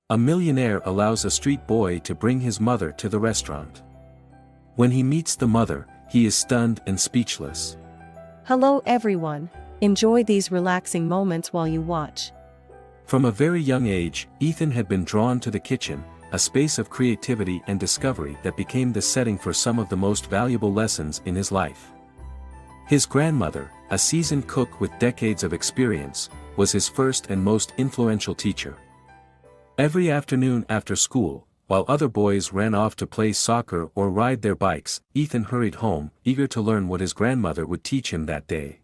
A millionaire allows a street boy to bring his mother to the restaurant. When he meets the mother, he is stunned and speechless. Hello everyone. Enjoy these relaxing moments while you watch. From a very young age, Ethan had been drawn to the kitchen, a space of creativity and discovery that became the setting for some of the most valuable lessons in his life. His grandmother, a seasoned cook with decades of experience, was his first and most influential teacher. Every afternoon after school, while other boys ran off to play soccer or ride their bikes, Ethan hurried home, eager to learn what his grandmother would teach him that day.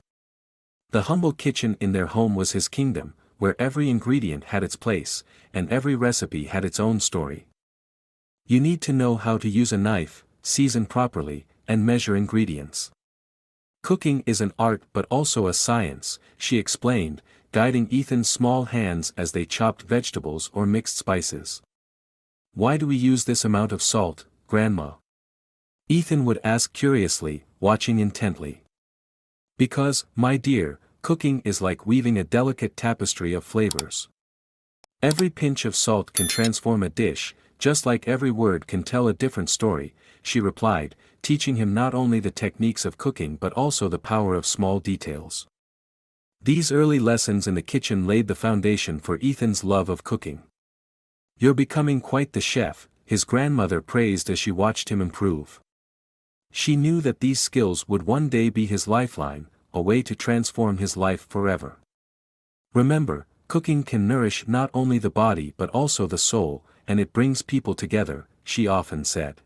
The humble kitchen in their home was his kingdom, where every ingredient had its place, and every recipe had its own story. You need to know how to use a knife, season properly, and measure ingredients. Cooking is an art but also a science, she explained, guiding Ethan's small hands as they chopped vegetables or mixed spices. Why do we use this amount of salt, Grandma? Ethan would ask curiously, watching intently. Because, my dear, cooking is like weaving a delicate tapestry of flavors. Every pinch of salt can transform a dish, just like every word can tell a different story, she replied, teaching him not only the techniques of cooking but also the power of small details. These early lessons in the kitchen laid the foundation for Ethan's love of cooking. You're becoming quite the chef, his grandmother praised as she watched him improve. She knew that these skills would one day be his lifeline, a way to transform his life forever. Remember, cooking can nourish not only the body but also the soul, and it brings people together, she often said.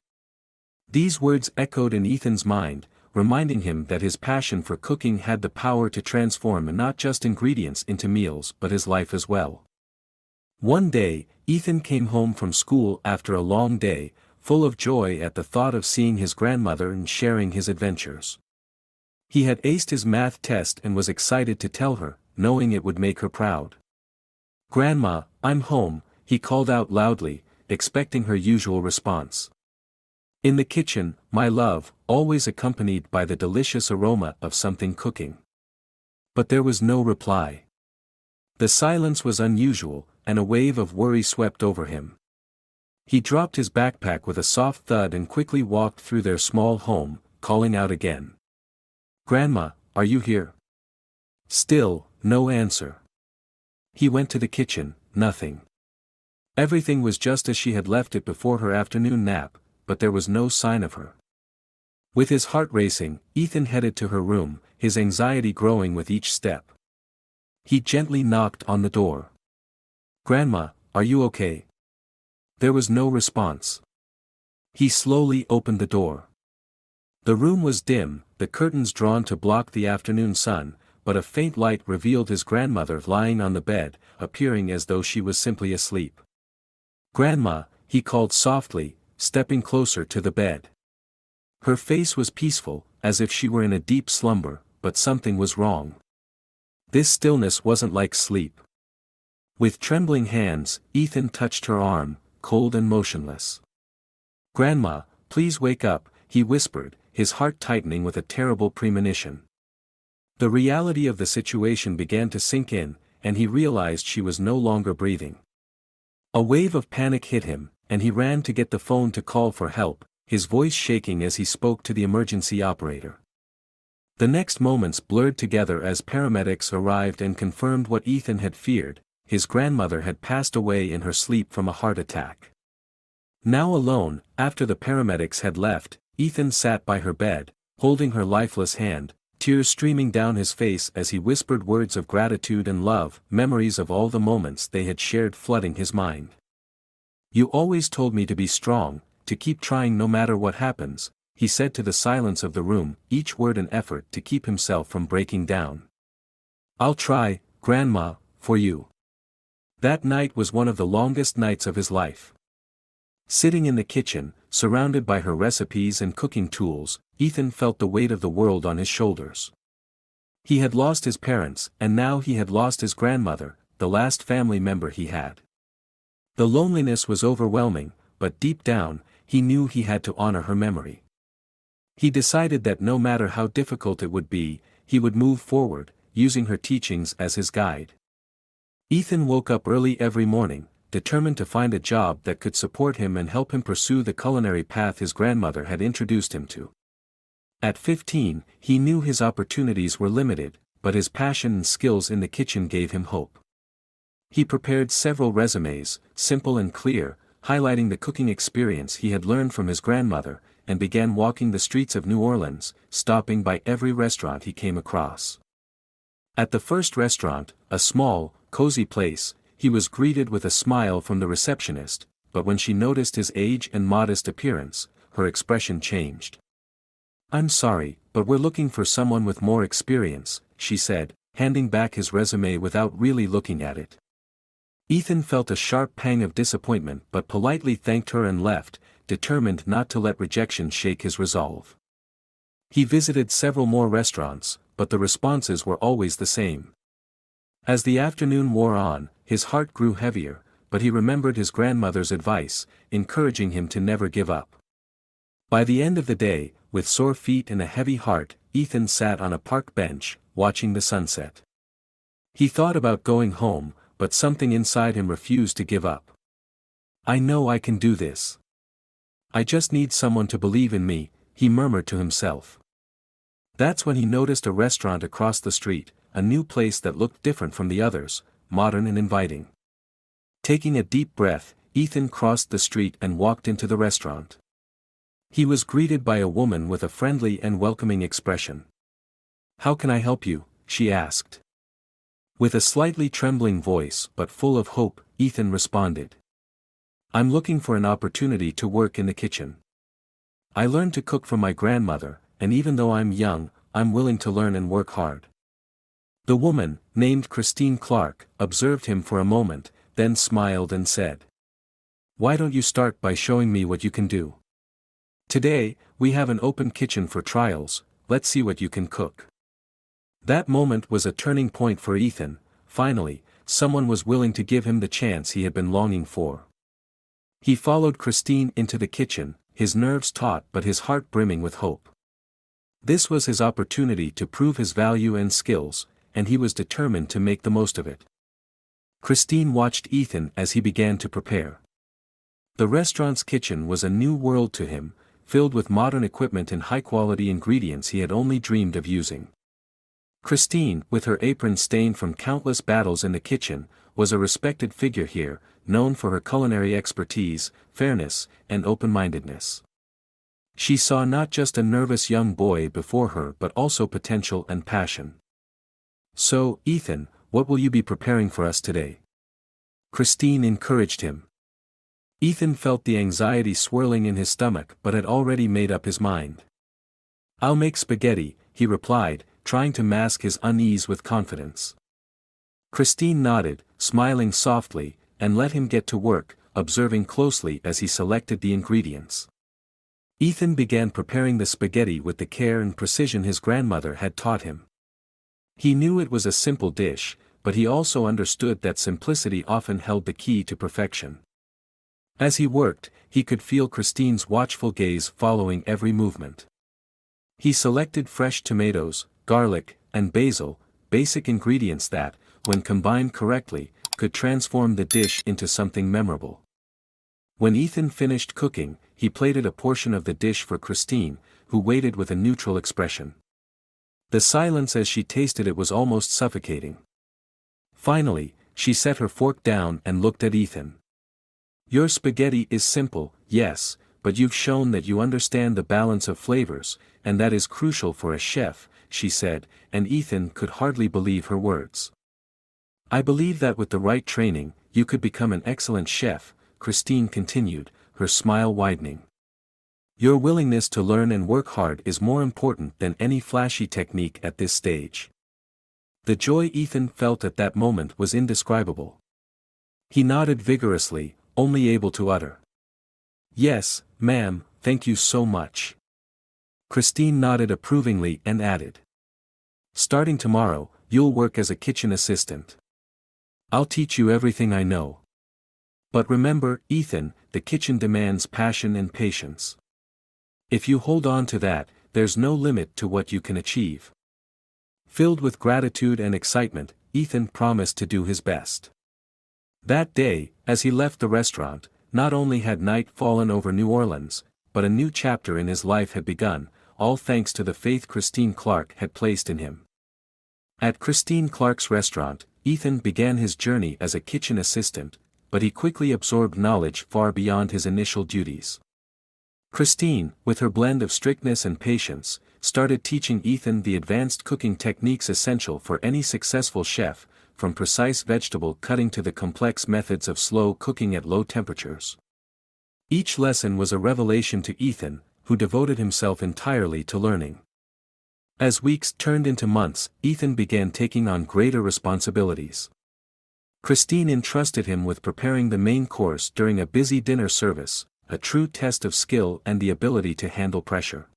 These words echoed in Ethan's mind, reminding him that his passion for cooking had the power to transform not just ingredients into meals but his life as well. One day, Ethan came home from school after a long day, full of joy at the thought of seeing his grandmother and sharing his adventures. He had aced his math test and was excited to tell her, knowing it would make her proud. "Grandma, I'm home," he called out loudly, expecting her usual response. In the kitchen, my love, always accompanied by the delicious aroma of something cooking. But there was no reply. The silence was unusual, and a wave of worry swept over him. He dropped his backpack with a soft thud and quickly walked through their small home, calling out again. "Grandma, are you here?" Still, no answer. He went to the kitchen, nothing. Everything was just as she had left it before her afternoon nap, but there was no sign of her. With his heart racing, Ethan headed to her room, his anxiety growing with each step. He gently knocked on the door. "Grandma, are you okay?" There was no response. He slowly opened the door. The room was dim, the curtains drawn to block the afternoon sun, but a faint light revealed his grandmother lying on the bed, appearing as though she was simply asleep. "Grandma," he called softly, stepping closer to the bed. Her face was peaceful, as if she were in a deep slumber, but something was wrong. This stillness wasn't like sleep. With trembling hands, Ethan touched her arm, cold and motionless. "Grandma, please wake up," he whispered, his heart tightening with a terrible premonition. The reality of the situation began to sink in, and he realized she was no longer breathing. A wave of panic hit him, and he ran to get the phone to call for help, his voice shaking as he spoke to the emergency operator. The next moments blurred together as paramedics arrived and confirmed what Ethan had feared: his grandmother had passed away in her sleep from a heart attack. Now alone, after the paramedics had left, Ethan sat by her bed, holding her lifeless hand, tears streaming down his face as he whispered words of gratitude and love, memories of all the moments they had shared flooding his mind. "You always told me to be strong, to keep trying no matter what happens," he said to the silence of the room, each word an effort to keep himself from breaking down. "I'll try, Grandma, for you." That night was one of the longest nights of his life. Sitting in the kitchen, surrounded by her recipes and cooking tools, Ethan felt the weight of the world on his shoulders. He had lost his parents, and now he had lost his grandmother, the last family member he had. The loneliness was overwhelming, but deep down, he knew he had to honor her memory. He decided that no matter how difficult it would be, he would move forward, using her teachings as his guide. Ethan woke up early every morning, determined to find a job that could support him and help him pursue the culinary path his grandmother had introduced him to. At 15, he knew his opportunities were limited, but his passion and skills in the kitchen gave him hope. He prepared several resumes, simple and clear, highlighting the cooking experience he had learned from his grandmother, and began walking the streets of New Orleans, stopping by every restaurant he came across. At the first restaurant, a small, cozy place, he was greeted with a smile from the receptionist, but when she noticed his age and modest appearance, her expression changed. "I'm sorry, but we're looking for someone with more experience," she said, handing back his resume without really looking at it. Ethan felt a sharp pang of disappointment but politely thanked her and left, determined not to let rejection shake his resolve. He visited several more restaurants, but the responses were always the same. As the afternoon wore on, his heart grew heavier, but he remembered his grandmother's advice, encouraging him to never give up. By the end of the day, with sore feet and a heavy heart, Ethan sat on a park bench, watching the sunset. He thought about going home, but something inside him refused to give up. "I know I can do this. I just need someone to believe in me," he murmured to himself. That's when he noticed a restaurant across the street, a new place that looked different from the others, modern and inviting. Taking a deep breath, Ethan crossed the street and walked into the restaurant. He was greeted by a woman with a friendly and welcoming expression. "How can I help you?" she asked. With a slightly trembling voice but full of hope, Ethan responded. "I'm looking for an opportunity to work in the kitchen. I learned to cook from my grandmother, and even though I'm young, I'm willing to learn and work hard." The woman, named Christine Clark, observed him for a moment, then smiled and said, "Why don't you start by showing me what you can do? Today, we have an open kitchen for trials, let's see what you can cook." That moment was a turning point for Ethan. Finally, someone was willing to give him the chance he had been longing for. He followed Christine into the kitchen, his nerves taut but his heart brimming with hope. This was his opportunity to prove his value and skills, and he was determined to make the most of it. Christine watched Ethan as he began to prepare. The restaurant's kitchen was a new world to him, filled with modern equipment and high-quality ingredients he had only dreamed of using. Christine, with her apron stained from countless battles in the kitchen, was a respected figure here, known for her culinary expertise, fairness, and open-mindedness. She saw not just a nervous young boy before her but also potential and passion. "So, Ethan, what will you be preparing for us today?" Christine encouraged him. Ethan felt the anxiety swirling in his stomach but had already made up his mind. "I'll make spaghetti," he replied, trying to mask his unease with confidence. Christine nodded, smiling softly, and let him get to work, observing closely as he selected the ingredients. Ethan began preparing the spaghetti with the care and precision his grandmother had taught him. He knew it was a simple dish, but he also understood that simplicity often held the key to perfection. As he worked, he could feel Christine's watchful gaze following every movement. He selected fresh tomatoes, garlic, and basil, basic ingredients that, when combined correctly, could transform the dish into something memorable. When Ethan finished cooking, he plated a portion of the dish for Christine, who waited with a neutral expression. The silence as she tasted it was almost suffocating. Finally, she set her fork down and looked at Ethan. "Your spaghetti is simple, yes, but you've shown that you understand the balance of flavors, and that is crucial for a chef," she said, and Ethan could hardly believe her words. "I believe that with the right training, you could become an excellent chef," Christine continued, her smile widening. "Your willingness to learn and work hard is more important than any flashy technique at this stage." The joy Ethan felt at that moment was indescribable. He nodded vigorously, only able to utter, "Yes, ma'am, thank you so much." Christine nodded approvingly and added, "Starting tomorrow, you'll work as a kitchen assistant. I'll teach you everything I know. But remember, Ethan, the kitchen demands passion and patience. If you hold on to that, there's no limit to what you can achieve." Filled with gratitude and excitement, Ethan promised to do his best. That day, as he left the restaurant, not only had night fallen over New Orleans, but a new chapter in his life had begun, all thanks to the faith Christine Clark had placed in him. At Christine Clark's restaurant, Ethan began his journey as a kitchen assistant, but he quickly absorbed knowledge far beyond his initial duties. Christine, with her blend of strictness and patience, started teaching Ethan the advanced cooking techniques essential for any successful chef, from precise vegetable cutting to the complex methods of slow cooking at low temperatures. Each lesson was a revelation to Ethan, who devoted himself entirely to learning. As weeks turned into months, Ethan began taking on greater responsibilities. Christine entrusted him with preparing the main course during a busy dinner service, a true test of skill and the ability to handle pressure.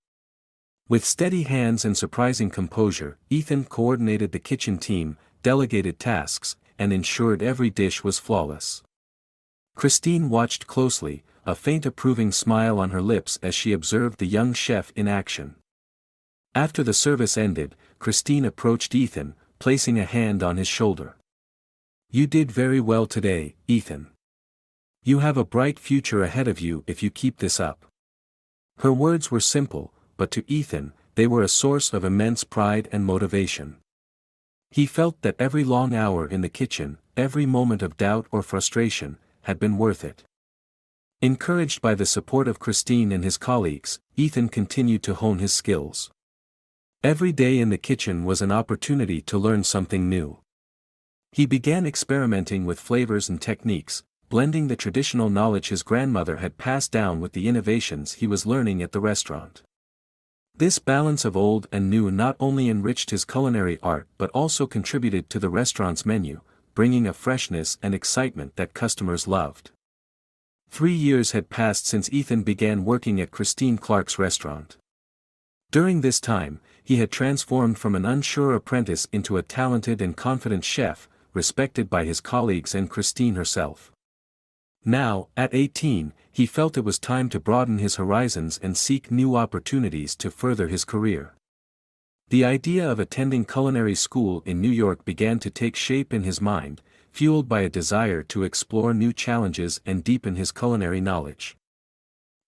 With steady hands and surprising composure, Ethan coordinated the kitchen team, delegated tasks, and ensured every dish was flawless. Christine watched closely, a faint approving smile on her lips as she observed the young chef in action. After the service ended, Christine approached Ethan, placing a hand on his shoulder. "You did very well today, Ethan. You have a bright future ahead of you if you keep this up." Her words were simple, but to Ethan, they were a source of immense pride and motivation. He felt that every long hour in the kitchen, every moment of doubt or frustration, had been worth it. Encouraged by the support of Christine and his colleagues, Ethan continued to hone his skills. Every day in the kitchen was an opportunity to learn something new. He began experimenting with flavors and techniques, blending the traditional knowledge his grandmother had passed down with the innovations he was learning at the restaurant. This balance of old and new not only enriched his culinary art but also contributed to the restaurant's menu, bringing a freshness and excitement that customers loved. 3 years had passed since Ethan began working at Christine Clark's restaurant. During this time, he had transformed from an unsure apprentice into a talented and confident chef, respected by his colleagues and Christine herself. Now, at 18, he felt it was time to broaden his horizons and seek new opportunities to further his career. The idea of attending culinary school in New York began to take shape in his mind, fueled by a desire to explore new challenges and deepen his culinary knowledge.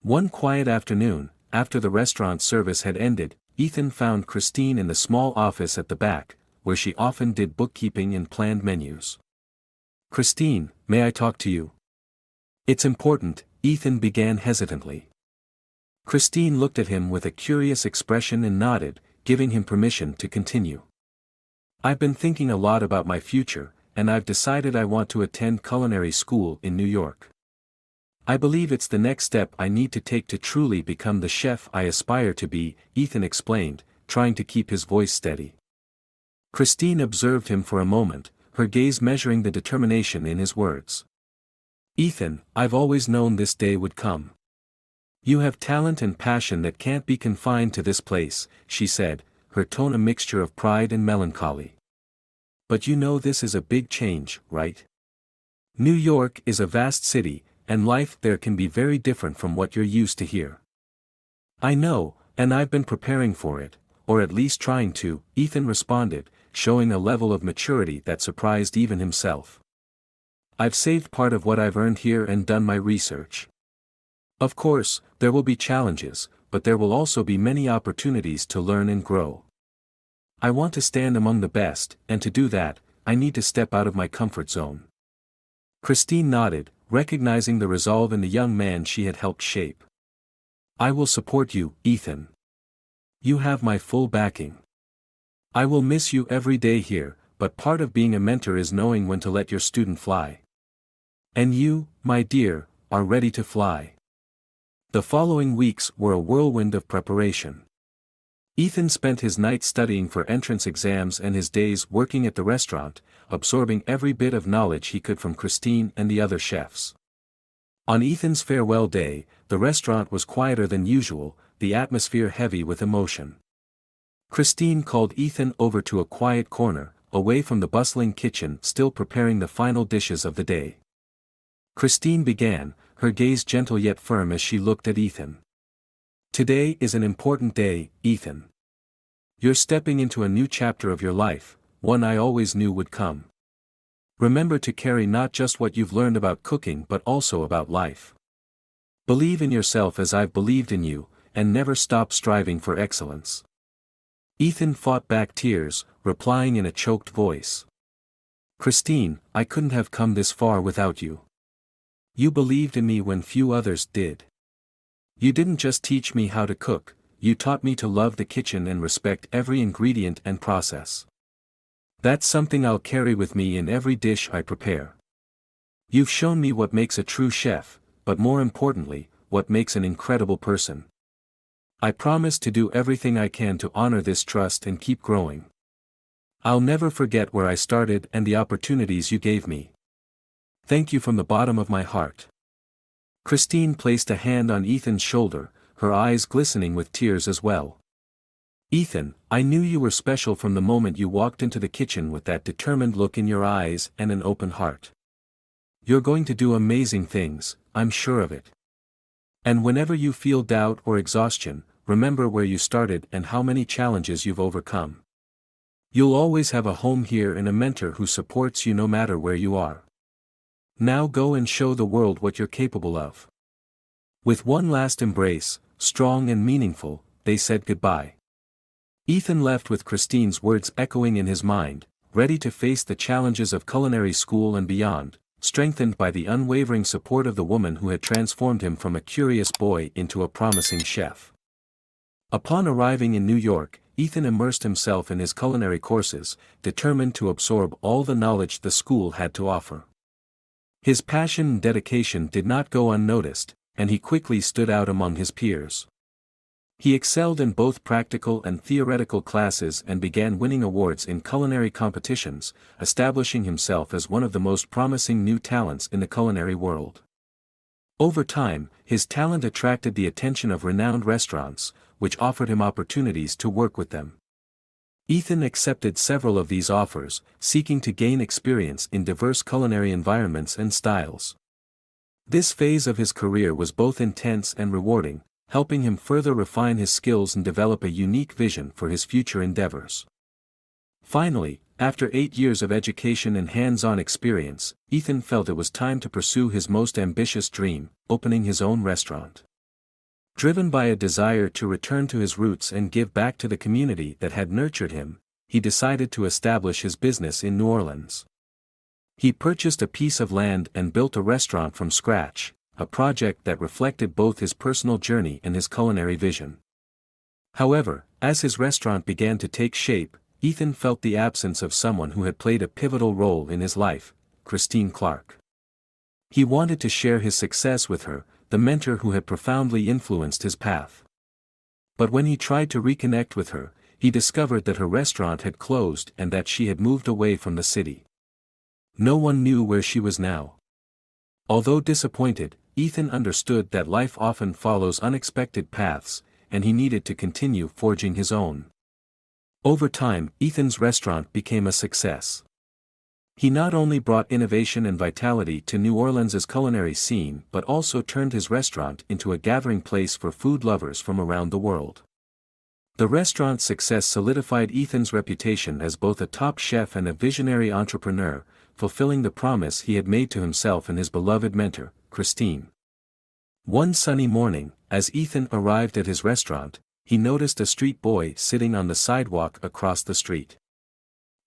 One quiet afternoon, after the restaurant service had ended, Ethan found Christine in the small office at the back, where she often did bookkeeping and planned menus. "Christine, may I talk to you?" "It's important," Ethan began hesitantly. Christine looked at him with a curious expression and nodded, giving him permission to continue. "I've been thinking a lot about my future, and I've decided I want to attend culinary school in New York. I believe it's the next step I need to take to truly become the chef I aspire to be," Ethan explained, trying to keep his voice steady. Christine observed him for a moment, her gaze measuring the determination in his words. "Ethan, I've always known this day would come. You have talent and passion that can't be confined to this place," she said, her tone a mixture of pride and melancholy. "But you know this is a big change, right? New York is a vast city, and life there can be very different from what you're used to here." "I know, and I've been preparing for it, or at least trying to," Ethan responded, showing a level of maturity that surprised even himself. "I've saved part of what I've earned here and done my research. Of course, there will be challenges, but there will also be many opportunities to learn and grow. I want to stand among the best, and to do that, I need to step out of my comfort zone." Christine nodded, recognizing the resolve in the young man she had helped shape. "I will support you, Ethan. You have my full backing. I will miss you every day here, but part of being a mentor is knowing when to let your student fly. And you, my dear, are ready to fly." The following weeks were a whirlwind of preparation. Ethan spent his nights studying for entrance exams and his days working at the restaurant, absorbing every bit of knowledge he could from Christine and the other chefs. On Ethan's farewell day, the restaurant was quieter than usual, the atmosphere heavy with emotion. Christine called Ethan over to a quiet corner, away from the bustling kitchen, still preparing the final dishes of the day. Christine began, her gaze gentle yet firm as she looked at Ethan. "Today is an important day, Ethan. You're stepping into a new chapter of your life, one I always knew would come. Remember to carry not just what you've learned about cooking but also about life. Believe in yourself as I've believed in you, and never stop striving for excellence." Ethan fought back tears, replying in a choked voice. "Christine, I couldn't have come this far without you. You believed in me when few others did. You didn't just teach me how to cook, you taught me to love the kitchen and respect every ingredient and process. That's something I'll carry with me in every dish I prepare. You've shown me what makes a true chef, but more importantly, what makes an incredible person. I promise to do everything I can to honor this trust and keep growing. I'll never forget where I started and the opportunities you gave me. Thank you from the bottom of my heart." Christine placed a hand on Ethan's shoulder, her eyes glistening with tears as well. "Ethan, I knew you were special from the moment you walked into the kitchen with that determined look in your eyes and an open heart. You're going to do amazing things, I'm sure of it. And whenever you feel doubt or exhaustion, remember where you started and how many challenges you've overcome. You'll always have a home here and a mentor who supports you no matter where you are. Now go and show the world what you're capable of." With one last embrace, strong and meaningful, they said goodbye. Ethan left with Christine's words echoing in his mind, ready to face the challenges of culinary school and beyond, strengthened by the unwavering support of the woman who had transformed him from a curious boy into a promising chef. Upon arriving in New York, Ethan immersed himself in his culinary courses, determined to absorb all the knowledge the school had to offer. His passion and dedication did not go unnoticed, and he quickly stood out among his peers. He excelled in both practical and theoretical classes and began winning awards in culinary competitions, establishing himself as one of the most promising new talents in the culinary world. Over time, his talent attracted the attention of renowned restaurants, which offered him opportunities to work with them. Ethan accepted several of these offers, seeking to gain experience in diverse culinary environments and styles. This phase of his career was both intense and rewarding, helping him further refine his skills and develop a unique vision for his future endeavors. Finally, after 8 years of education and hands-on experience, Ethan felt it was time to pursue his most ambitious dream, opening his own restaurant. Driven by a desire to return to his roots and give back to the community that had nurtured him, he decided to establish his business in New Orleans. He purchased a piece of land and built a restaurant from scratch, a project that reflected both his personal journey and his culinary vision. However, as his restaurant began to take shape, Ethan felt the absence of someone who had played a pivotal role in his life, Christine Clark. He wanted to share his success with her, the mentor who had profoundly influenced his path. But when he tried to reconnect with her, he discovered that her restaurant had closed and that she had moved away from the city. No one knew where she was now. Although disappointed, Ethan understood that life often follows unexpected paths, and he needed to continue forging his own. Over time, Ethan's restaurant became a success. He not only brought innovation and vitality to New Orleans' culinary scene but also turned his restaurant into a gathering place for food lovers from around the world. The restaurant's success solidified Ethan's reputation as both a top chef and a visionary entrepreneur, fulfilling the promise he had made to himself and his beloved mentor, Christine. One sunny morning, as Ethan arrived at his restaurant, he noticed a street boy sitting on the sidewalk across the street.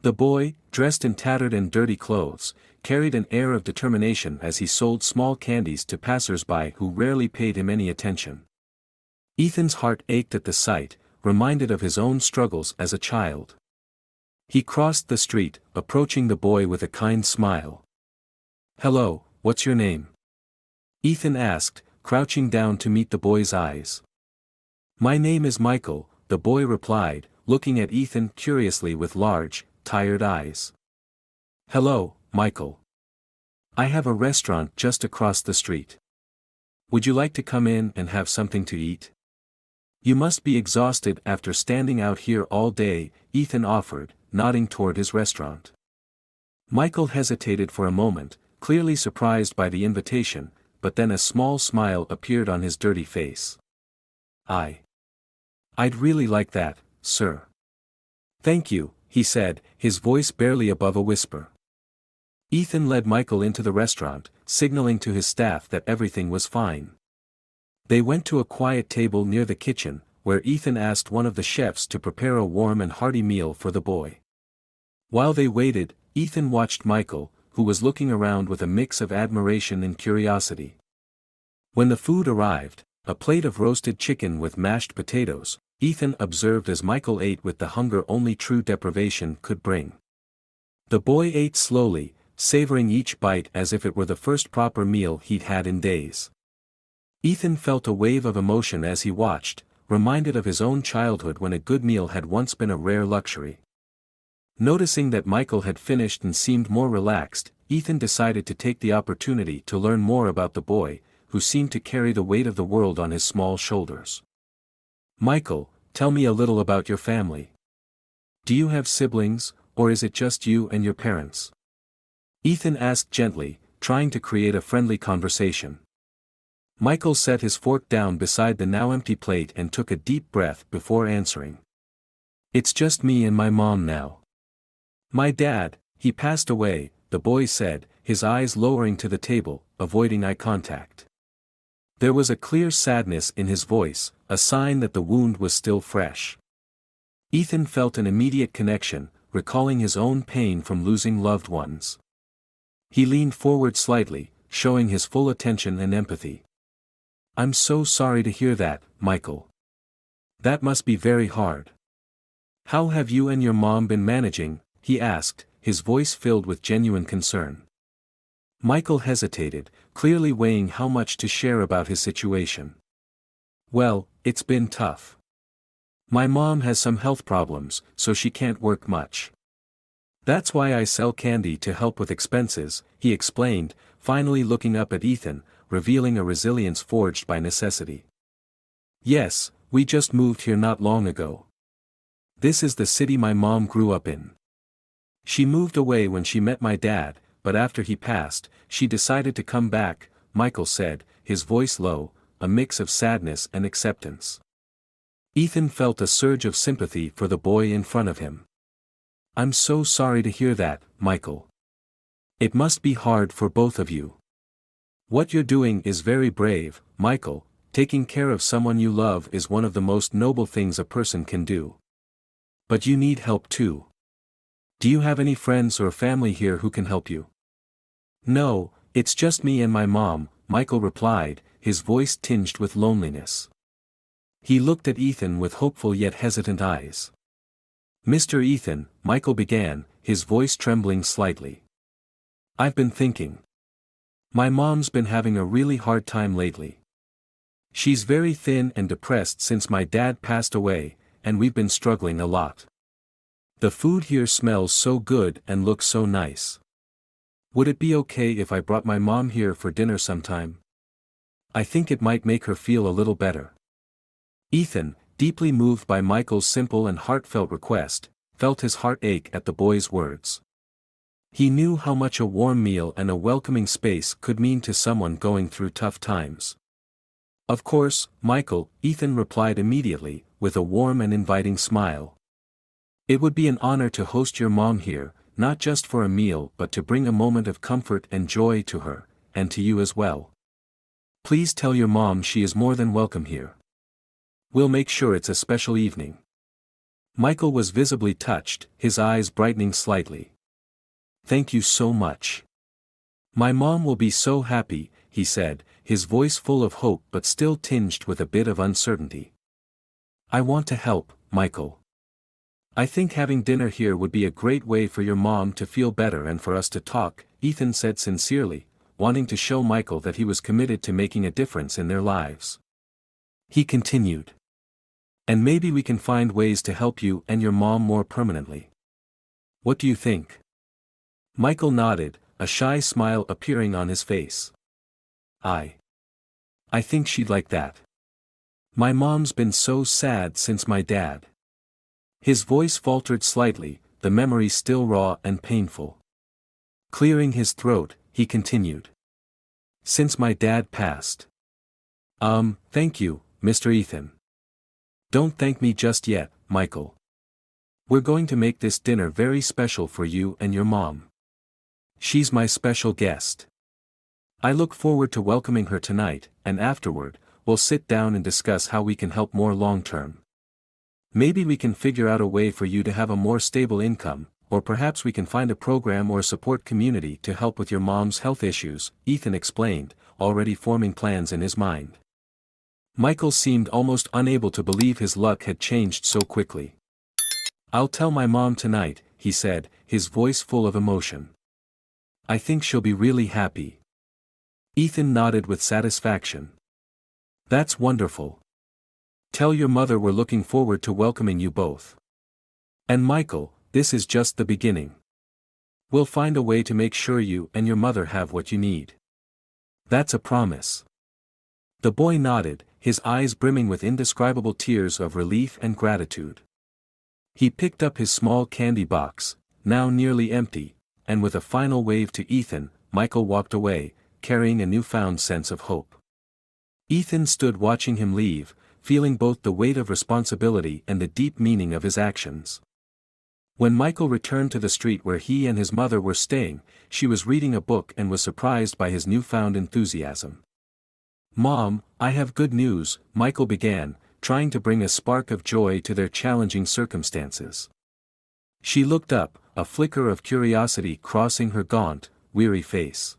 The boy, dressed in tattered and dirty clothes, carried an air of determination as he sold small candies to passers-by who rarely paid him any attention. Ethan's heart ached at the sight, reminded of his own struggles as a child. He crossed the street, approaching the boy with a kind smile. "Hello, what's your name?" Ethan asked, crouching down to meet the boy's eyes. "My name is Michael," the boy replied, looking at Ethan curiously with large, tired eyes. "Hello, Michael. I have a restaurant just across the street. Would you like to come in and have something to eat? You must be exhausted after standing out here all day," Ethan offered, nodding toward his restaurant. Michael hesitated for a moment, clearly surprised by the invitation, but then a small smile appeared on his dirty face. I'd really like that, sir." "Thank you," he said, his voice barely above a whisper. Ethan led Michael into the restaurant, signaling to his staff that everything was fine. They went to a quiet table near the kitchen, where Ethan asked one of the chefs to prepare a warm and hearty meal for the boy. While they waited, Ethan watched Michael, who was looking around with a mix of admiration and curiosity. When the food arrived, a plate of roasted chicken with mashed potatoes, Ethan observed as Michael ate with the hunger only true deprivation could bring. The boy ate slowly, savoring each bite as if it were the first proper meal he'd had in days. Ethan felt a wave of emotion as he watched, reminded of his own childhood when a good meal had once been a rare luxury. Noticing that Michael had finished and seemed more relaxed, Ethan decided to take the opportunity to learn more about the boy, who seemed to carry the weight of the world on his small shoulders. "Michael, tell me a little about your family. Do you have siblings, or is it just you and your parents?" Ethan asked gently, trying to create a friendly conversation. Michael set his fork down beside the now empty plate and took a deep breath before answering. "It's just me and my mom now. My dad, he passed away," the boy said, his eyes lowering to the table, avoiding eye contact. There was a clear sadness in his voice, a sign that the wound was still fresh. Ethan felt an immediate connection, recalling his own pain from losing loved ones. He leaned forward slightly, showing his full attention and empathy. "I'm so sorry to hear that, Michael. That must be very hard. How have you and your mom been managing?" he asked, his voice filled with genuine concern. Michael hesitated, clearly weighing how much to share about his situation. "Well, it's been tough. My mom has some health problems, so she can't work much. That's why I sell candy to help with expenses," he explained, finally looking up at Ethan, revealing a resilience forged by necessity. "Yes, we just moved here not long ago. This is the city my mom grew up in. She moved away when she met my dad, but after he passed, she decided to come back," Michael said, his voice low, a mix of sadness and acceptance. Ethan felt a surge of sympathy for the boy in front of him. "I'm so sorry to hear that, Michael. It must be hard for both of you. What you're doing is very brave, Michael. Taking care of someone you love is one of the most noble things a person can do. But you need help too. Do you have any friends or family here who can help you?" "No, it's just me and my mom," Michael replied, his voice tinged with loneliness. He looked at Ethan with hopeful yet hesitant eyes. "Mr. Ethan," Michael began, his voice trembling slightly. "I've been thinking. My mom's been having a really hard time lately. She's very thin and depressed since my dad passed away, and we've been struggling a lot. The food here smells so good and looks so nice. Would it be okay if I brought my mom here for dinner sometime? I think it might make her feel a little better." Ethan, deeply moved by Michael's simple and heartfelt request, felt his heart ache at the boy's words. He knew how much a warm meal and a welcoming space could mean to someone going through tough times. "Of course, Michael," Ethan replied immediately, with a warm and inviting smile. "It would be an honor to host your mom here, not just for a meal but to bring a moment of comfort and joy to her, and to you as well. Please tell your mom she is more than welcome here. We'll make sure it's a special evening." Michael was visibly touched, his eyes brightening slightly. "Thank you so much. My mom will be so happy," he said, his voice full of hope but still tinged with a bit of uncertainty. "I want to help, Michael. I think having dinner here would be a great way for your mom to feel better and for us to talk," Ethan said sincerely, wanting to show Michael that he was committed to making a difference in their lives. He continued. "And maybe we can find ways to help you and your mom more permanently. What do you think?" Michael nodded, a shy smile appearing on his face. I think she'd like that. My mom's been so sad since my dad." His voice faltered slightly, the memory still raw and painful. Clearing his throat, he continued. "Since my dad passed. Thank you, Mr. Ethan. Don't thank me just yet, Michael. We're going to make this dinner very special for you and your mom. She's my special guest. I look forward to welcoming her tonight, and afterward, we'll sit down and discuss how we can help more long-term. Maybe we can figure out a way for you to have a more stable income, or perhaps we can find a program or a support community to help with your mom's health issues, Ethan explained, already forming plans in his mind. Michael seemed almost unable to believe his luck had changed so quickly. I'll tell my mom tonight, he said, his voice full of emotion. I think she'll be really happy. Ethan nodded with satisfaction. That's wonderful. Tell your mother we're looking forward to welcoming you both. And Michael, this is just the beginning. We'll find a way to make sure you and your mother have what you need. That's a promise. The boy nodded, his eyes brimming with indescribable tears of relief and gratitude. He picked up his small candy box, now nearly empty, and with a final wave to Ethan, Michael walked away, carrying a newfound sense of hope. Ethan stood watching him leave, feeling both the weight of responsibility and the deep meaning of his actions. When Michael returned to the street where he and his mother were staying, she was reading a book and was surprised by his newfound enthusiasm. Mom, I have good news, Michael began, trying to bring a spark of joy to their challenging circumstances. She looked up, a flicker of curiosity crossing her gaunt, weary face.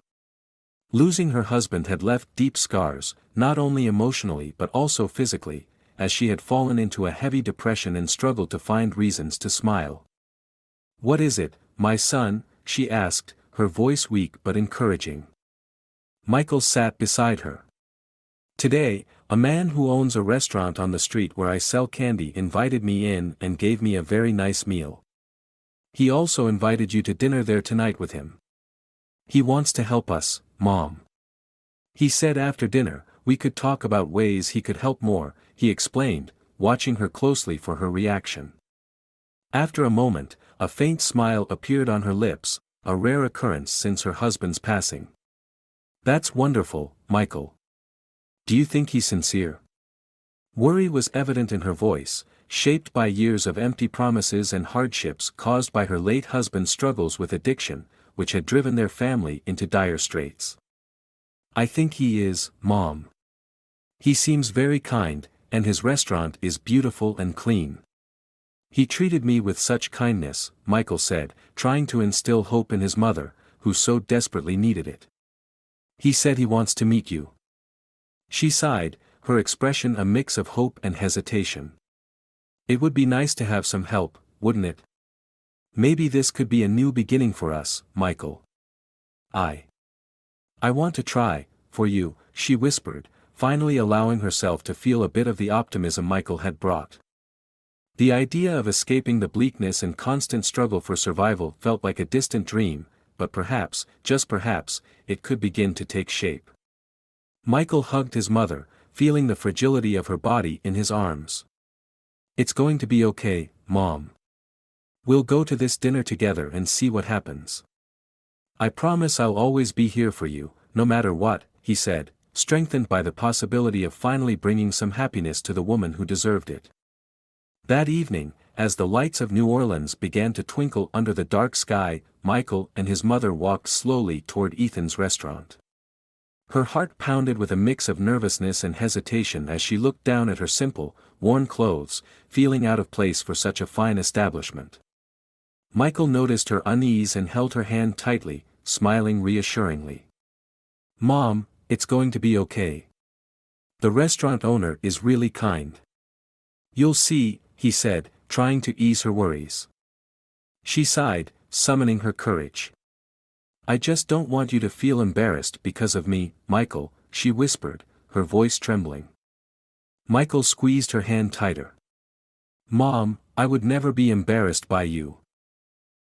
Losing her husband had left deep scars, not only emotionally but also physically, as she had fallen into a heavy depression and struggled to find reasons to smile. What is it, my son? She asked, her voice weak but encouraging. Michael sat beside her. Today, a man who owns a restaurant on the street where I sell candy invited me in and gave me a very nice meal. He also invited you to dinner there tonight with him. He wants to help us, Mom. He said after dinner, we could talk about ways he could help more, he explained, watching her closely for her reaction. After a moment, a faint smile appeared on her lips, a rare occurrence since her husband's passing. That's wonderful, Michael. Do you think he's sincere? Worry was evident in her voice, shaped by years of empty promises and hardships caused by her late husband's struggles with addiction, which had driven their family into dire straits. I think he is, Mom. He seems very kind, and his restaurant is beautiful and clean. He treated me with such kindness, Michael said, trying to instill hope in his mother, who so desperately needed it. He said he wants to meet you. She sighed, her expression a mix of hope and hesitation. It would be nice to have some help, wouldn't it? Maybe this could be a new beginning for us, Michael. I want to try, for you, she whispered, finally allowing herself to feel a bit of the optimism Michael had brought. The idea of escaping the bleakness and constant struggle for survival felt like a distant dream, but perhaps, just perhaps, it could begin to take shape. Michael hugged his mother, feeling the fragility of her body in his arms. It's going to be okay, Mom. We'll go to this dinner together and see what happens. I promise I'll always be here for you, no matter what, he said, strengthened by the possibility of finally bringing some happiness to the woman who deserved it. That evening, as the lights of New Orleans began to twinkle under the dark sky, Michael and his mother walked slowly toward Ethan's restaurant. Her heart pounded with a mix of nervousness and hesitation as she looked down at her simple, worn clothes, feeling out of place for such a fine establishment. Michael noticed her unease and held her hand tightly, smiling reassuringly. Mom, it's going to be okay. The restaurant owner is really kind. You'll see, he said, trying to ease her worries. She sighed, summoning her courage. I just don't want you to feel embarrassed because of me, Michael, she whispered, her voice trembling. Michael squeezed her hand tighter. Mom, I would never be embarrassed by you.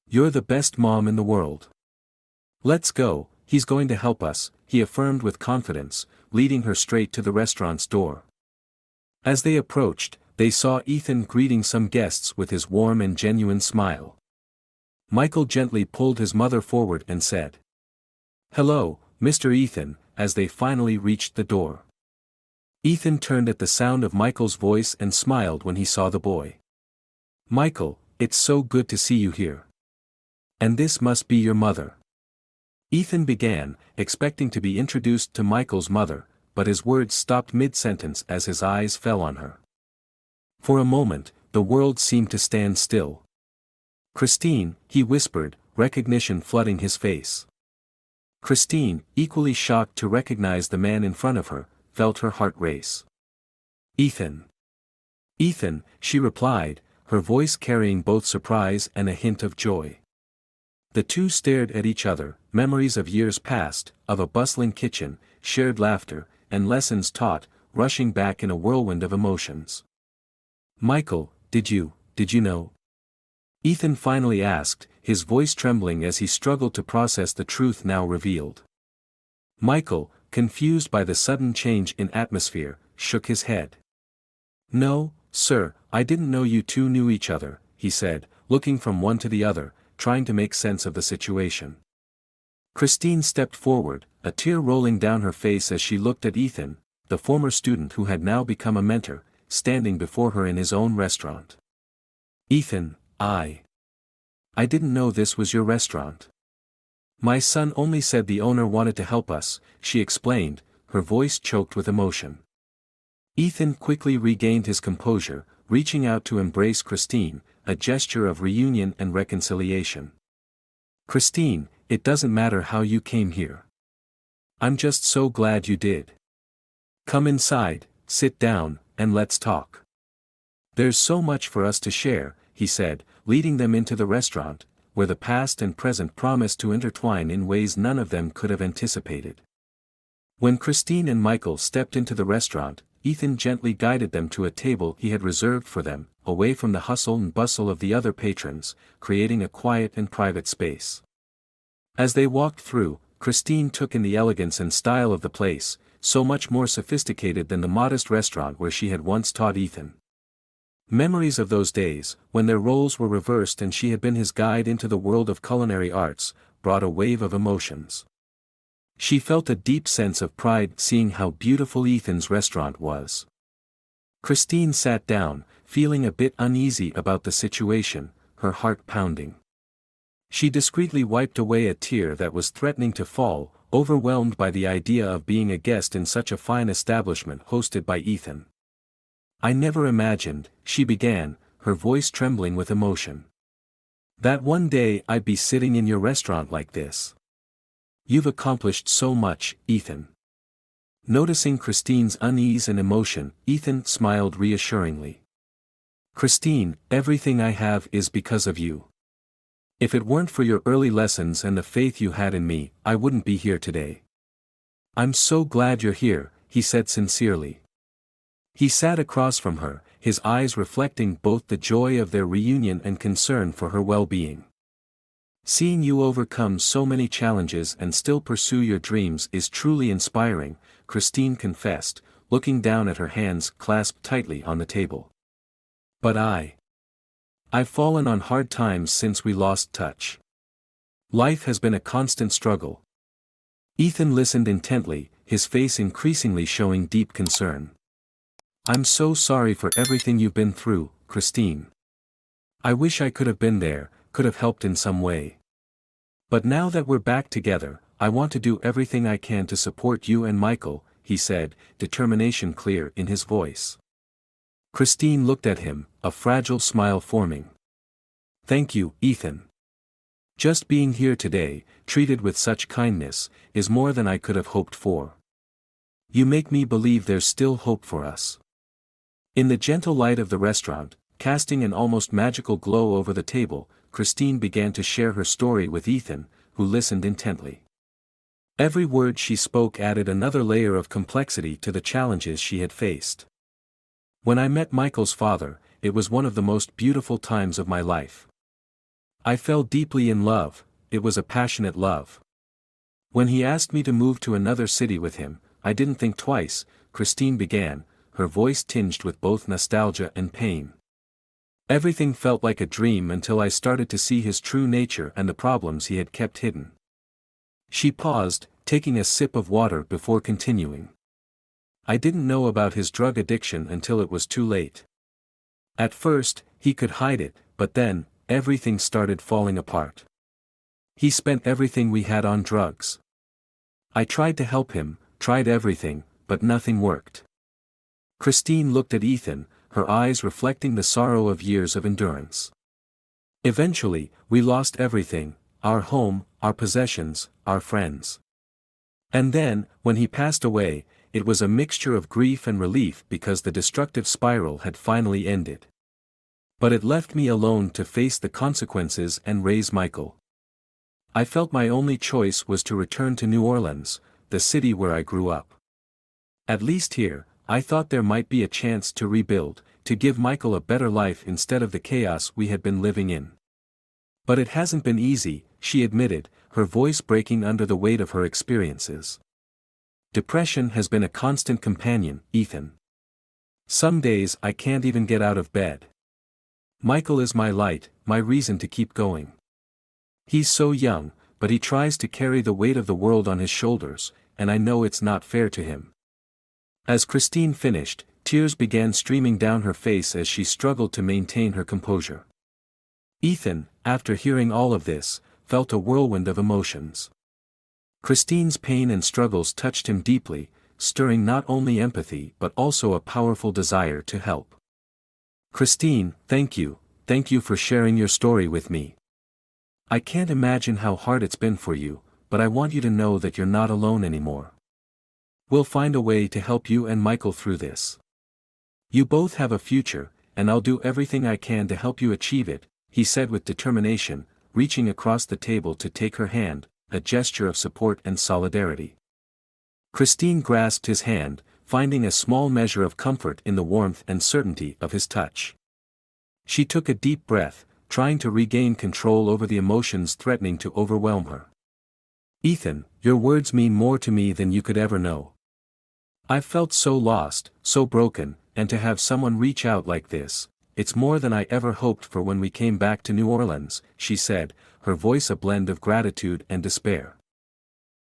You're the best mom in the world. Let's go, he's going to help us, he affirmed with confidence, leading her straight to the restaurant's door. As they approached, they saw Ethan greeting some guests with his warm and genuine smile. Michael gently pulled his mother forward and said, Hello, Mr. Ethan, as they finally reached the door. Ethan turned at the sound of Michael's voice and smiled when he saw the boy. Michael, it's so good to see you here. And this must be your mother. Ethan began, expecting to be introduced to Michael's mother, but his words stopped mid-sentence as his eyes fell on her. For a moment, the world seemed to stand still. "Christine," he whispered, recognition flooding his face. Christine, equally shocked to recognize the man in front of her, felt her heart race. "Ethan." "Ethan," she replied, her voice carrying both surprise and a hint of joy. The two stared at each other, memories of years past, of a bustling kitchen, shared laughter, and lessons taught, rushing back in a whirlwind of emotions. "Michael, did you know?" Ethan finally asked, his voice trembling as he struggled to process the truth now revealed. Michael, confused by the sudden change in atmosphere, shook his head. "No, sir, I didn't know you two knew each other," he said, looking from one to the other, trying to make sense of the situation. Christine stepped forward, a tear rolling down her face as she looked at Ethan, the former student who had now become a mentor, standing before her in his own restaurant. "Ethan, I didn't know this was your restaurant. My son only said the owner wanted to help us," she explained, her voice choked with emotion. Ethan quickly regained his composure, reaching out to embrace Christine, a gesture of reunion and reconciliation. "Christine, it doesn't matter how you came here. I'm just so glad you did. Come inside, sit down, and let's talk. There's so much for us to share," he said, leading them into the restaurant, where the past and present promised to intertwine in ways none of them could have anticipated. When Christine and Michael stepped into the restaurant, Ethan gently guided them to a table he had reserved for them, away from the hustle and bustle of the other patrons, creating a quiet and private space. As they walked through, Christine took in the elegance and style of the place, so much more sophisticated than the modest restaurant where she had once taught Ethan. Memories of those days, when their roles were reversed and she had been his guide into the world of culinary arts, brought a wave of emotions. She felt a deep sense of pride seeing how beautiful Ethan's restaurant was. Christine sat down, feeling a bit uneasy about the situation, her heart pounding. She discreetly wiped away a tear that was threatening to fall, overwhelmed by the idea of being a guest in such a fine establishment hosted by Ethan. "I never imagined," she began, her voice trembling with emotion, "that one day I'd be sitting in your restaurant like this. You've accomplished so much, Ethan." Noticing Christine's unease and emotion, Ethan smiled reassuringly. "Christine, everything I have is because of you. If it weren't for your early lessons and the faith you had in me, I wouldn't be here today." "I'm so glad you're here," he said sincerely. He sat across from her, his eyes reflecting both the joy of their reunion and concern for her well-being. "Seeing you overcome so many challenges and still pursue your dreams is truly inspiring," Christine confessed, looking down at her hands clasped tightly on the table. "But I've fallen on hard times since we lost touch. Life has been a constant struggle." Ethan listened intently, his face increasingly showing deep concern. "I'm so sorry for everything you've been through, Christine. I wish I could have been there, could have helped in some way. But now that we're back together, I want to do everything I can to support you and Michael," he said, determination clear in his voice. Christine looked at him, a fragile smile forming. "Thank you, Ethan. Just being here today, treated with such kindness, is more than I could have hoped for. You make me believe there's still hope for us." In the gentle light of the restaurant, casting an almost magical glow over the table, Christine began to share her story with Ethan, who listened intently. Every word she spoke added another layer of complexity to the challenges she had faced. "When I met Michael's father, it was one of the most beautiful times of my life. I fell deeply in love, it was a passionate love. When he asked me to move to another city with him, I didn't think twice," Christine began, her voice tinged with both nostalgia and pain. "Everything felt like a dream until I started to see his true nature and the problems he had kept hidden." She paused, taking a sip of water before continuing. "I didn't know about his drug addiction until it was too late. At first, he could hide it, but then, everything started falling apart. He spent everything we had on drugs. I tried to help him, tried everything, but nothing worked. Christine looked at Ethan, her eyes reflecting the sorrow of years of endurance. Eventually, we lost everything, our home, our possessions, our friends. And then, when he passed away, it was a mixture of grief and relief because the destructive spiral had finally ended. But it left me alone to face the consequences and raise Michael. I felt my only choice was to return to New Orleans, the city where I grew up. At least here, I thought there might be a chance to rebuild, to give Michael a better life instead of the chaos we had been living in. But it hasn't been easy, she admitted, her voice breaking under the weight of her experiences. Depression has been a constant companion, Ethan. Some days I can't even get out of bed. Michael is my light, my reason to keep going. He's so young, but he tries to carry the weight of the world on his shoulders, and I know it's not fair to him. As Christine finished, tears began streaming down her face as she struggled to maintain her composure. Ethan, after hearing all of this, felt a whirlwind of emotions. Christine's pain and struggles touched him deeply, stirring not only empathy but also a powerful desire to help. Christine, thank you for sharing your story with me. I can't imagine how hard it's been for you, but I want you to know that you're not alone anymore. We'll find a way to help you and Michael through this. You both have a future, and I'll do everything I can to help you achieve it, he said with determination, reaching across the table to take her hand, a gesture of support and solidarity. Christine grasped his hand, finding a small measure of comfort in the warmth and certainty of his touch. She took a deep breath, trying to regain control over the emotions threatening to overwhelm her. Ethan, your words mean more to me than you could ever know. I've felt so lost, so broken, and to have someone reach out like this, it's more than I ever hoped for when we came back to New Orleans, she said, her voice a blend of gratitude and despair.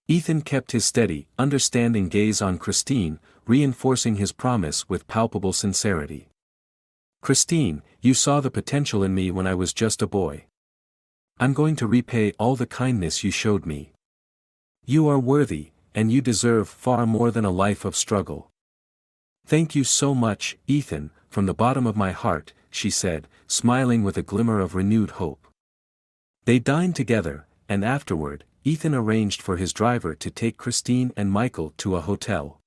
Ethan kept his steady, understanding gaze on Christine, reinforcing his promise with palpable sincerity. Christine, you saw the potential in me when I was just a boy. I'm going to repay all the kindness you showed me. You are worthy, and you deserve far more than a life of struggle. Thank you so much, Ethan, from the bottom of my heart, she said, smiling with a glimmer of renewed hope. They dined together, and afterward, Ethan arranged for his driver to take Christine and Michael to a hotel.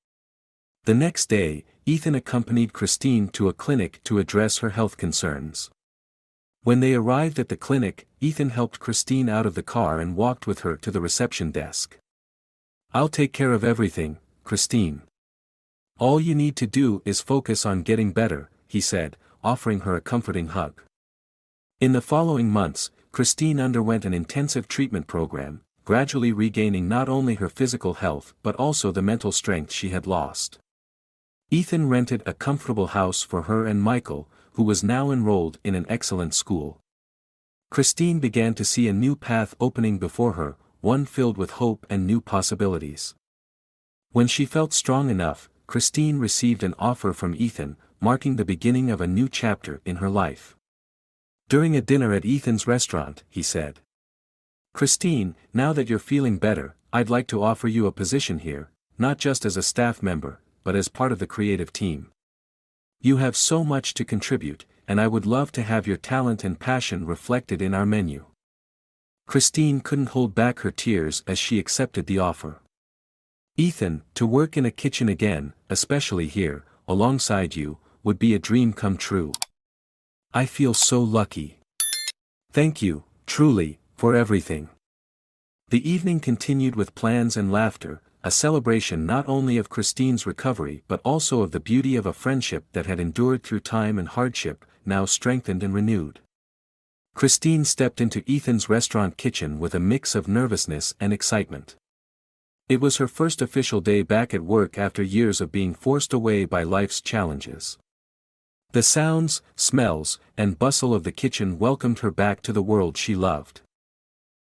The next day, Ethan accompanied Christine to a clinic to address her health concerns. When they arrived at the clinic, Ethan helped Christine out of the car and walked with her to the reception desk. I'll take care of everything, Christine. All you need to do is focus on getting better, he said, offering her a comforting hug. In the following months, Christine underwent an intensive treatment program, gradually regaining not only her physical health but also the mental strength she had lost. Ethan rented a comfortable house for her and Michael, who was now enrolled in an excellent school. Christine began to see a new path opening before her, one filled with hope and new possibilities. When she felt strong enough, Christine received an offer from Ethan, marking the beginning of a new chapter in her life. During a dinner at Ethan's restaurant, he said, Christine, now that you're feeling better, I'd like to offer you a position here, not just as a staff member, but as part of the creative team. You have so much to contribute, and I would love to have your talent and passion reflected in our menu. Christine couldn't hold back her tears as she accepted the offer. Ethan, to work in a kitchen again, especially here, alongside you, would be a dream come true. I feel so lucky. Thank you, truly, for everything. The evening continued with plans and laughter, a celebration not only of Christine's recovery but also of the beauty of a friendship that had endured through time and hardship, now strengthened and renewed. Christine stepped into Ethan's restaurant kitchen with a mix of nervousness and excitement. It was her first official day back at work after years of being forced away by life's challenges. The sounds, smells, and bustle of the kitchen welcomed her back to the world she loved.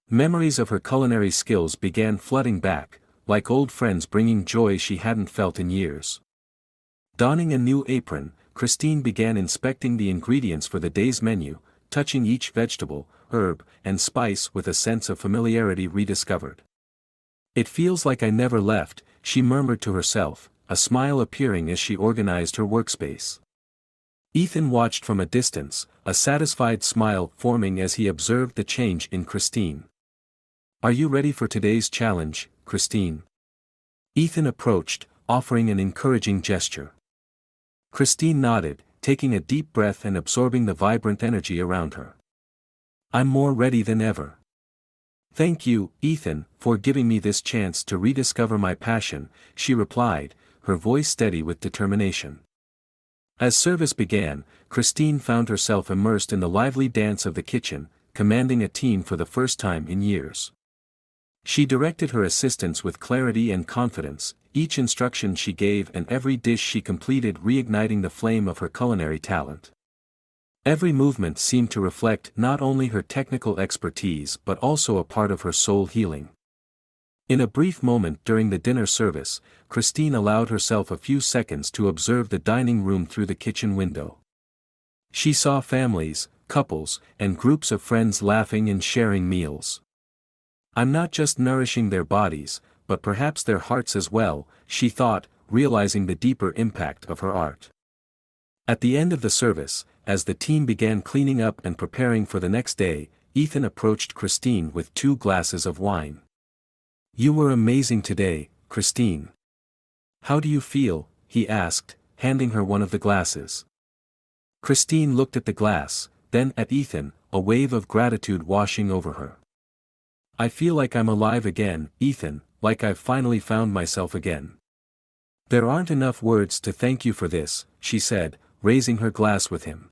Memories of her culinary skills began flooding back, like old friends bringing joy she hadn't felt in years. Donning a new apron, Christine began inspecting the ingredients for the day's menu, touching each vegetable, herb, and spice with a sense of familiarity rediscovered. "It feels like I never left," she murmured to herself, a smile appearing as she organized her workspace. Ethan watched from a distance, a satisfied smile forming as he observed the change in Christine. "Are you ready for today's challenge, Christine?" Ethan approached, offering an encouraging gesture. Christine nodded, taking a deep breath and absorbing the vibrant energy around her. "I'm more ready than ever." "Thank you, Ethan, for giving me this chance to rediscover my passion," she replied, her voice steady with determination. As service began, Christine found herself immersed in the lively dance of the kitchen, commanding a team for the first time in years. She directed her assistants with clarity and confidence, each instruction she gave and every dish she completed reigniting the flame of her culinary talent. Every movement seemed to reflect not only her technical expertise but also a part of her soul healing. In a brief moment during the dinner service, Christine allowed herself a few seconds to observe the dining room through the kitchen window. She saw families, couples, and groups of friends laughing and sharing meals. "I'm not just nourishing their bodies, but perhaps their hearts as well," she thought, realizing the deeper impact of her art. At the end of the service, as the team began cleaning up and preparing for the next day, Ethan approached Christine with 2 glasses of wine. "You were amazing today, Christine. How do you feel?" he asked, handing her one of the glasses. Christine looked at the glass, then at Ethan, a wave of gratitude washing over her. "I feel like I'm alive again, Ethan, like I've finally found myself again." "There aren't enough words to thank you for this," she said, raising her glass with him.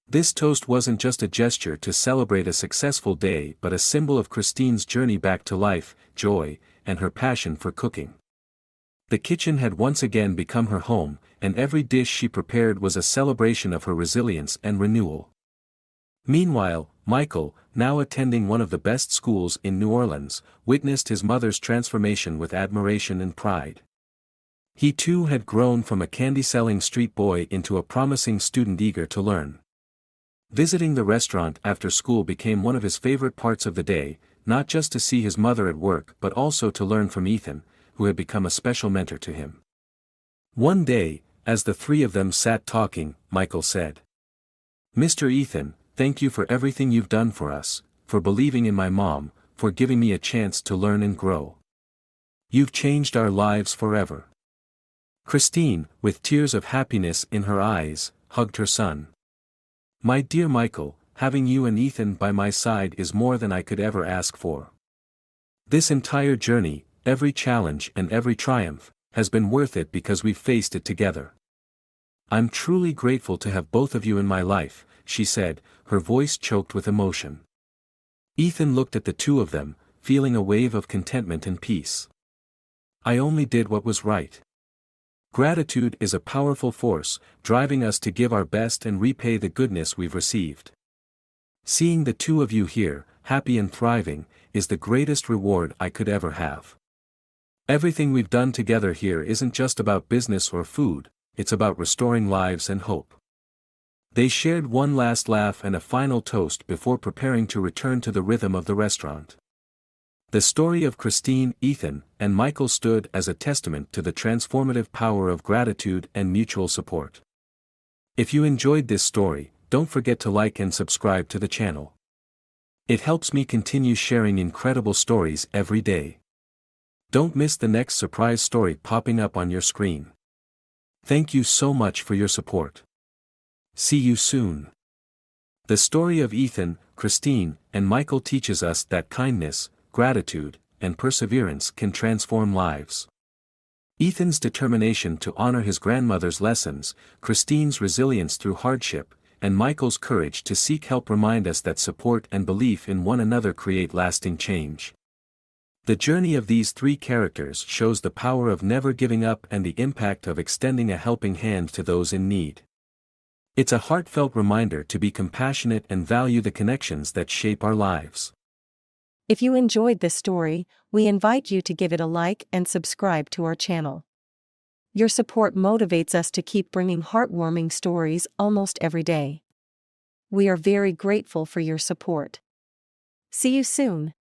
This toast wasn't just a gesture to celebrate a successful day but a symbol of Christine's journey back to life, joy, and her passion for cooking. The kitchen had once again become her home, and every dish she prepared was a celebration of her resilience and renewal. Meanwhile, Michael, now attending one of the best schools in New Orleans, witnessed his mother's transformation with admiration and pride. He too had grown from a candy-selling street boy into a promising student eager to learn. Visiting the restaurant after school became one of his favorite parts of the day, not just to see his mother at work but also to learn from Ethan, who had become a special mentor to him. One day, as the 3 of them sat talking, Michael said, "Mr. Ethan, thank you for everything you've done for us, for believing in my mom, for giving me a chance to learn and grow. You've changed our lives forever." Christine, with tears of happiness in her eyes, hugged her son. "My dear Michael, having you and Ethan by my side is more than I could ever ask for. This entire journey, every challenge and every triumph, has been worth it because we've faced it together. I'm truly grateful to have both of you in my life," she said, her voice choked with emotion. Ethan looked at the 2 of them, feeling a wave of contentment and peace. "I only did what was right." Gratitude is a powerful force, driving us to give our best and repay the goodness we've received. Seeing the 2 of you here, happy and thriving, is the greatest reward I could ever have. Everything we've done together here isn't just about business or food, it's about restoring lives and hope. They shared one last laugh and a final toast before preparing to return to the rhythm of the restaurant. The story of Christine, Ethan, and Michael stood as a testament to the transformative power of gratitude and mutual support. If you enjoyed this story, don't forget to like and subscribe to the channel. It helps me continue sharing incredible stories every day. Don't miss the next surprise story popping up on your screen. Thank you so much for your support. See you soon. The story of Ethan, Christine, and Michael teaches us that kindness, gratitude, and perseverance can transform lives. Ethan's determination to honor his grandmother's lessons, Christine's resilience through hardship, and Michael's courage to seek help remind us that support and belief in one another create lasting change. The journey of these 3 characters shows the power of never giving up and the impact of extending a helping hand to those in need. It's a heartfelt reminder to be compassionate and value the connections that shape our lives. If you enjoyed this story, we invite you to give it a like and subscribe to our channel. Your support motivates us to keep bringing heartwarming stories almost every day. We are very grateful for your support. See you soon.